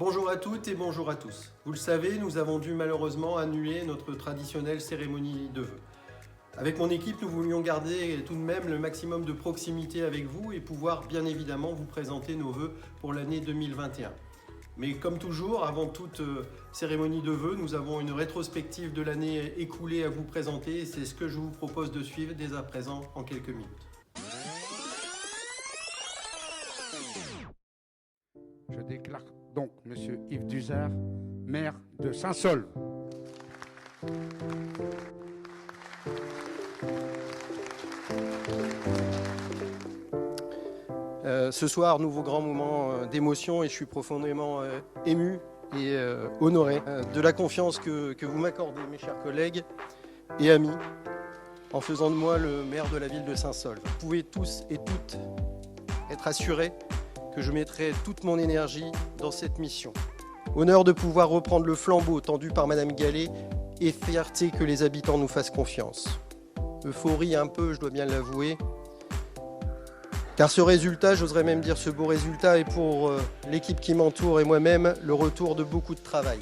Bonjour à toutes et bonjour à tous. Vous le savez, nous avons dû malheureusement annuler notre traditionnelle cérémonie de vœux. Avec mon équipe, nous voulions garder tout de même le maximum de proximité avec vous et pouvoir bien évidemment vous présenter nos vœux pour l'année 2021. Mais comme toujours, avant toute cérémonie de vœux, nous avons une rétrospective de l'année écoulée à vous présenter et c'est ce que je vous propose de suivre dès à présent en quelques minutes. Je déclare donc M. Yves Duzard, maire de Saint-Saulve. Ce soir, nouveau grand moment d'émotion et je suis profondément ému et honoré de la confiance que vous m'accordez, mes chers collègues et amis, en faisant de moi le maire de la ville de Saint-Saulve. Vous pouvez tous et toutes être assurés que je mettrai toute mon énergie dans cette mission. Honneur de pouvoir reprendre le flambeau tendu par Madame Gallet et fierté que les habitants nous fassent confiance. Euphorie un peu, je dois bien l'avouer, car ce résultat, j'oserais même dire ce beau résultat, est pour l'équipe qui m'entoure et moi-même le retour de beaucoup de travail.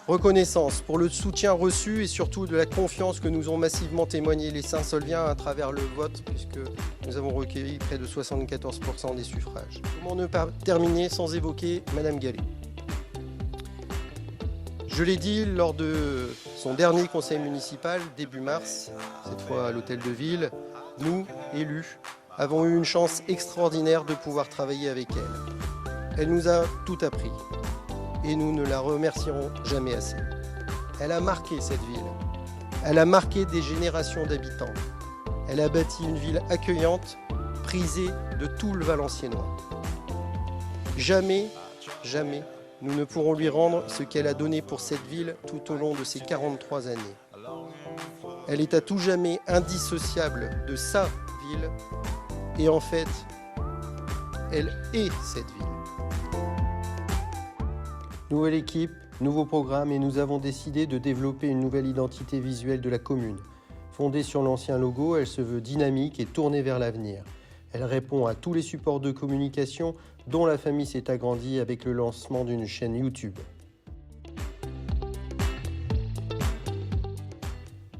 Reconnaissance pour le soutien reçu et surtout de la confiance que nous ont massivement témoigné les Saint-Solviens à travers le vote, puisque nous avons recueilli près de 74% des suffrages. Comment ne pas terminer sans évoquer Madame Gallet? Je l'ai dit lors de son dernier conseil municipal, début mars, cette fois à l'hôtel de ville, nous, élus, avons eu une chance extraordinaire de pouvoir travailler avec elle. Elle nous a tout appris. Et nous ne la remercierons jamais assez. Elle a marqué cette ville. Elle a marqué des générations d'habitants. Elle a bâti une ville accueillante, prisée de tout le Valenciennois. Jamais, jamais, nous ne pourrons lui rendre ce qu'elle a donné pour cette ville tout au long de ces 43 années. Elle est à tout jamais indissociable de sa ville et en fait, elle est cette ville. Nouvelle équipe, nouveau programme et nous avons décidé de développer une nouvelle identité visuelle de la commune. Fondée sur l'ancien logo, elle se veut dynamique et tournée vers l'avenir. Elle répond à tous les supports de communication dont la famille s'est agrandie avec le lancement d'une chaîne YouTube.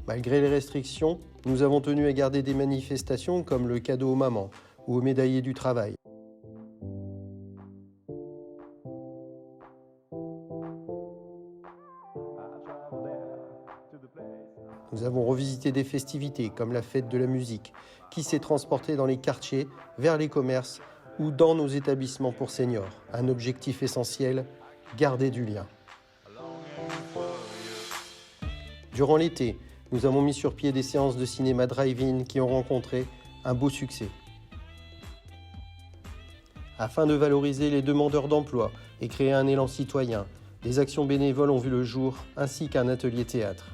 Malgré les restrictions, nous avons tenu à garder des manifestations comme le cadeau aux mamans ou aux médaillés du travail. Nous avons revisité des festivités comme la fête de la musique, qui s'est transportée dans les quartiers, vers les commerces ou dans nos établissements pour seniors. Un objectif essentiel, garder du lien. Durant l'été, nous avons mis sur pied des séances de cinéma drive-in qui ont rencontré un beau succès. Afin de valoriser les demandeurs d'emploi et créer un élan citoyen, des actions bénévoles ont vu le jour, ainsi qu'un atelier théâtre.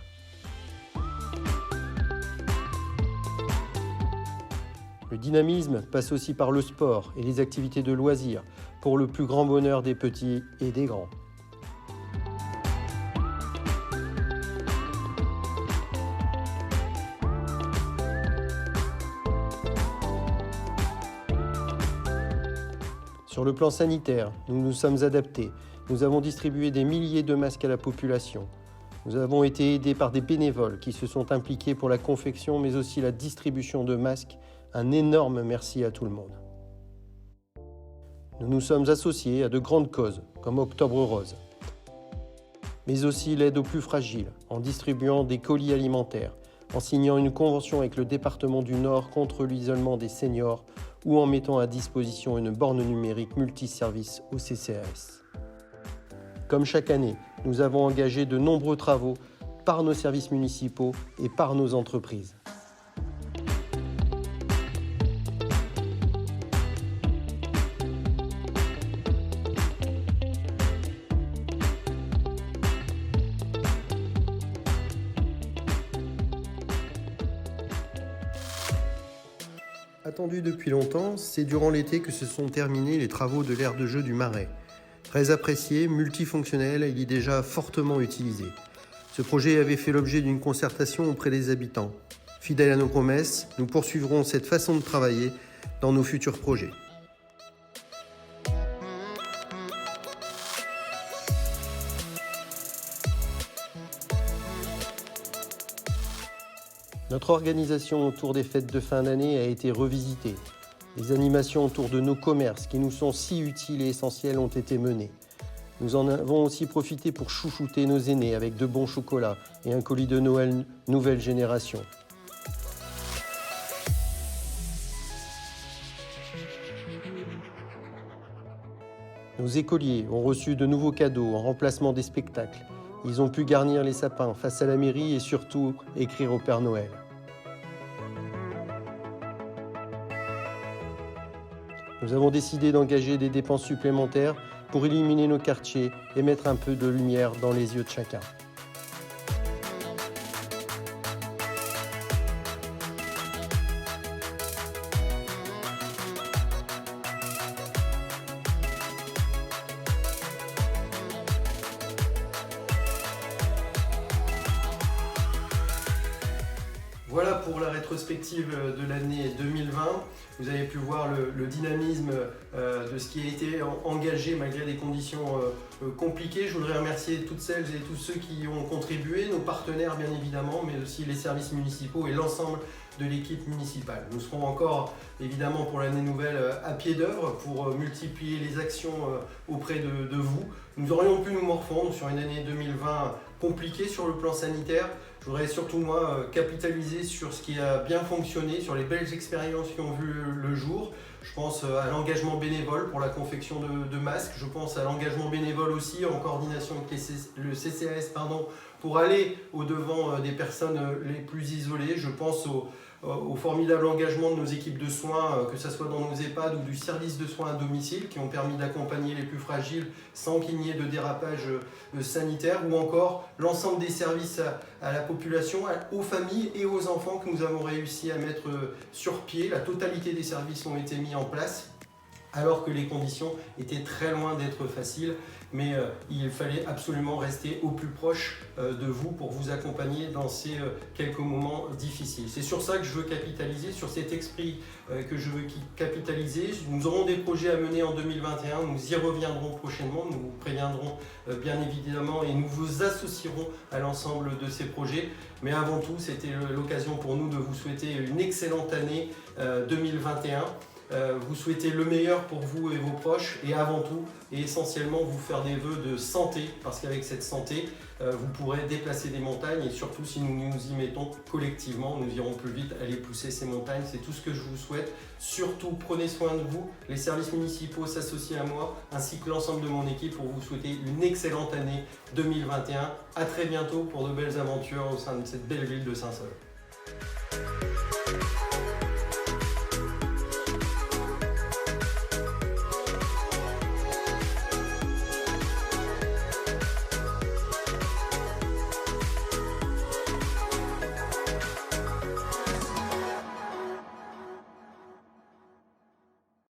Le dynamisme passe aussi par le sport et les activités de loisirs pour le plus grand bonheur des petits et des grands. Sur le plan sanitaire, nous nous sommes adaptés. Nous avons distribué des milliers de masques à la population. Nous avons été aidés par des bénévoles qui se sont impliqués pour la confection mais aussi la distribution de masques. Un énorme merci à tout le monde. Nous nous sommes associés à de grandes causes, comme Octobre Rose, mais aussi l'aide aux plus fragiles, en distribuant des colis alimentaires, en signant une convention avec le département du Nord contre l'isolement des seniors ou en mettant à disposition une borne numérique multiservice au CCAS. Comme chaque année, nous avons engagé de nombreux travaux par nos services municipaux et par nos entreprises. Attendu depuis longtemps, c'est durant l'été que se sont terminés les travaux de l'aire de jeu du Marais. Très apprécié, multifonctionnel, il est déjà fortement utilisé. Ce projet avait fait l'objet d'une concertation auprès des habitants. Fidèles à nos promesses, nous poursuivrons cette façon de travailler dans nos futurs projets. Notre organisation autour des fêtes de fin d'année a été revisitée. Les animations autour de nos commerces, qui nous sont si utiles et essentiels, ont été menées. Nous en avons aussi profité pour chouchouter nos aînés avec de bons chocolats et un colis de Noël nouvelle génération. Nos écoliers ont reçu de nouveaux cadeaux en remplacement des spectacles. Ils ont pu garnir les sapins face à la mairie et surtout écrire au Père Noël. Nous avons décidé d'engager des dépenses supplémentaires pour illuminer nos quartiers et mettre un peu de lumière dans les yeux de chacun. Voilà pour la rétrospective de l'année 2020. Vous avez pu voir le dynamisme de ce qui a été engagé malgré des conditions compliquées. Je voudrais remercier toutes celles et tous ceux qui ont contribué, nos partenaires bien évidemment, mais aussi les services municipaux et l'ensemble de l'équipe municipale. Nous serons encore évidemment pour l'année nouvelle à pied d'œuvre pour multiplier les actions auprès de vous. Nous aurions pu nous morfondre sur une année 2020 compliquée sur le plan sanitaire. Je voudrais surtout moi capitaliser sur ce qui a bien fonctionné, sur les belles expériences qui ont vu le jour. Je pense à l'engagement bénévole pour la confection de masques. Je pense à l'engagement bénévole aussi en coordination avec le CCAS pour aller au-devant des personnes les plus isolées. Je pense au formidable engagement de nos équipes de soins, que ce soit dans nos EHPAD ou du service de soins à domicile, qui ont permis d'accompagner les plus fragiles sans qu'il n'y ait de dérapage sanitaire, ou encore l'ensemble des services à la population, aux familles et aux enfants que nous avons réussi à mettre sur pied. La totalité des services ont été mis en place, alors que les conditions étaient très loin d'être faciles, mais il fallait absolument rester au plus proche de vous pour vous accompagner dans ces quelques moments difficiles. C'est sur ça que je veux capitaliser, sur cet esprit que je veux capitaliser. Nous aurons des projets à mener en 2021, nous y reviendrons prochainement, nous vous préviendrons bien évidemment et nous vous associerons à l'ensemble de ces projets. Mais avant tout, c'était l'occasion pour nous de vous souhaiter une excellente année 2021. Vous souhaitez le meilleur pour vous et vos proches et avant tout et essentiellement vous faire des vœux de santé, parce qu'avec cette santé vous pourrez déplacer des montagnes et surtout si nous nous y mettons collectivement, nous irons plus vite à les pousser ces montagnes. C'est tout ce que je vous souhaite. Surtout prenez soin de vous, les services municipaux s'associent à moi ainsi que l'ensemble de mon équipe pour vous souhaiter une excellente année 2021. À très bientôt pour de belles aventures au sein de cette belle ville de Saint-Saulve.